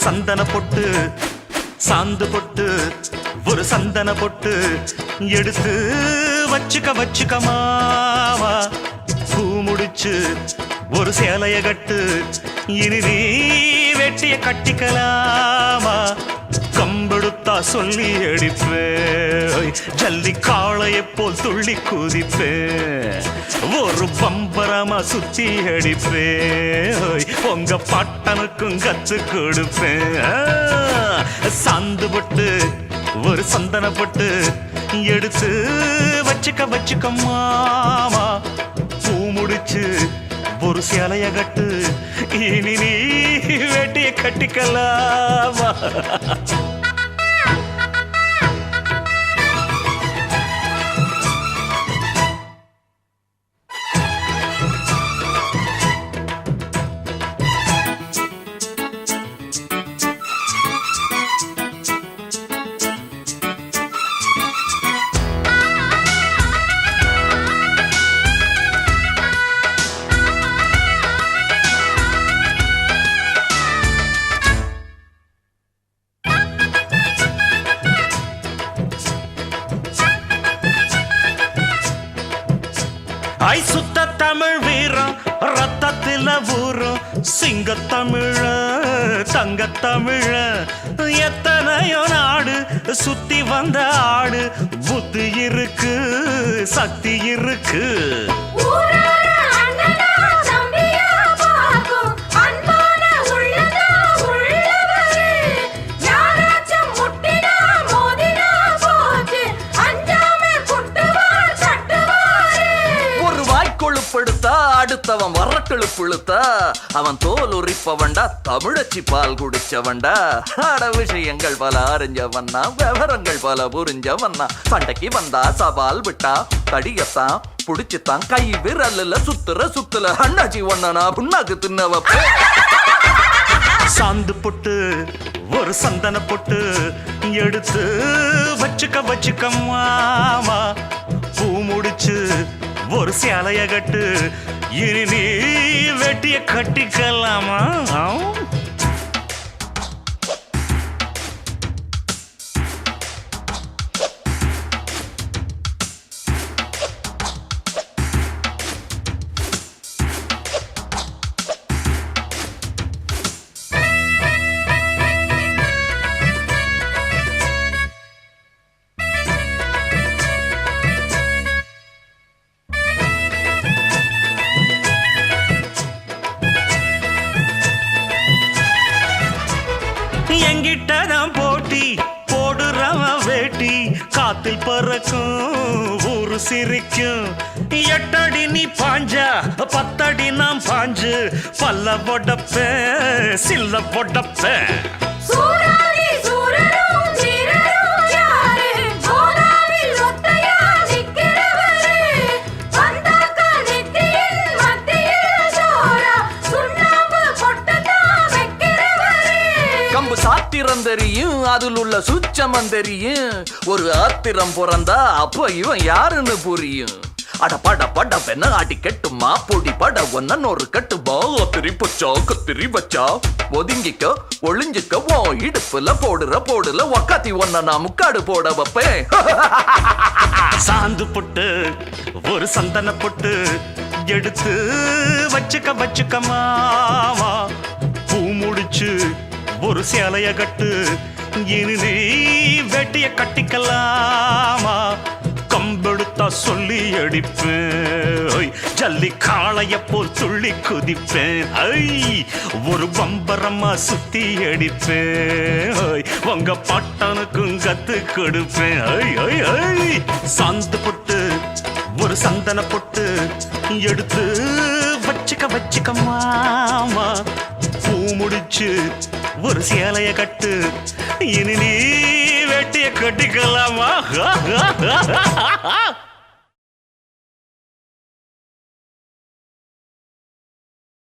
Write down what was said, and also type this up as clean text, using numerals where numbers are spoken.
சந்தன பொட்டு சாந்து பொட்டு ஒரு சந்தன பொட்டு எடுத்து வச்சுக்க மாமா பூ முடிச்சு ஒரு சேலைய கட்டு இனி நீ வெட்டிய கட்டிக்கலாமா கம்பெடுத்தா சொல்லி அடிப்பேன் ஜல்லி காளையை போல் துள்ளி குதிப்பேன் ஒரு பம்பரமா சுத்தி அடிப்பேன் உங்க பாட்டனுக்கும் கத்து கொடுப்பேன் சாந்து போட்டு ஒரு சந்தன போட்டு எடுத்து வச்சுக்க மாமா பூ முடிச்சு ஒரு சேலைய கட்டு இனி நீ வெட்டிய கட்டிக்கலாமா ஐ சுத்த தமிழ் வீரம் ரத்தத்தில ஊரும் சிங்க தமிழ தங்க தமிழ எத்தனையோ நாடு சுத்தி வந்த ஆடு புத்தி இருக்கு சக்தி இருக்கு அடுத்தவன் வரட்டெழு புழுத்தா அவன் தோல் உரிப்பவன்டா தமிழச்சி பால் குடிச்சவன்டா அட விஷயங்கள் பல அறிஞ்சவன்னா விவரங்கள் பல புரிஞ்சவன்னா சண்டைக்கு வந்தா சவால் விட்டா தடியத்தான் புடிச்சுத்தான் கை விரல்ல சுத்துல அண்ணாச்சி ஒன்னா புண்ணாக்கு தின்னவ சாந்து பொட்டு ஒரு சந்தன பொட்டு எடுத்து வச்சுக்க மாமா பூ முடிச்சு ஒரு சேலைய கட்டு இனி நீ வெட்டிய கட்டிக்கலாமா எங்கிட்டதான் போட்டி போடுறவன் வேட்டி காத்தில் பறக்கும் ஊரு சிரிக்கும் 8 அடி நீ பாஞ்சா 10 அடி நாம் பாஞ்சு பல்ல பொடப்பேன் சில்ல பொடப்பேன் சாத்திரம் தெரியும் அதில் உள்ள சூட்சமம் தெரியும் ஒரு ஆத்திரம் பிறந்தா அப்ப இவன் யாருன்னு புரியும் அட பட பெண்ண ஆட்டி கெட்டுமா பொடி பட ஒன்னு ஒரு கட்டுமா கத்திரி வச்சா ஒதுங்கிக்க ஒளிஞ்சிக்க ஓ இடுப்புல போடுல ஒக்காத்தி ஒன்ன நான் முக்காடு போட வைப்பேன் சாந்து பொட்டு ஒரு சந்தன பொட்டு எடுத்து வச்சுக்க மாமா பூ முடிச்சு ஒரு சேலைய கட்டு இனி நீ வெட்டிய கட்டிக்கலாமா கம்பெடுத்தா சொல்லி அடிப்பேன் ஜல்லி காளைய போல் துள்ளி குதிப்பேன் ஒரு பம்பரமா சுத்தி அடிப்பேன் உங்க பாட்டனுக்கும் கத்து கொடுப்பேன் சாந்து பொட்டு ஒரு சந்தன பொட்டு எடுத்து வச்சுக்க மாமா பூ முடிச்சு ஒரு சேலைய கட்டு இனி நீ வெட்டிய கட்டிக்கலாமா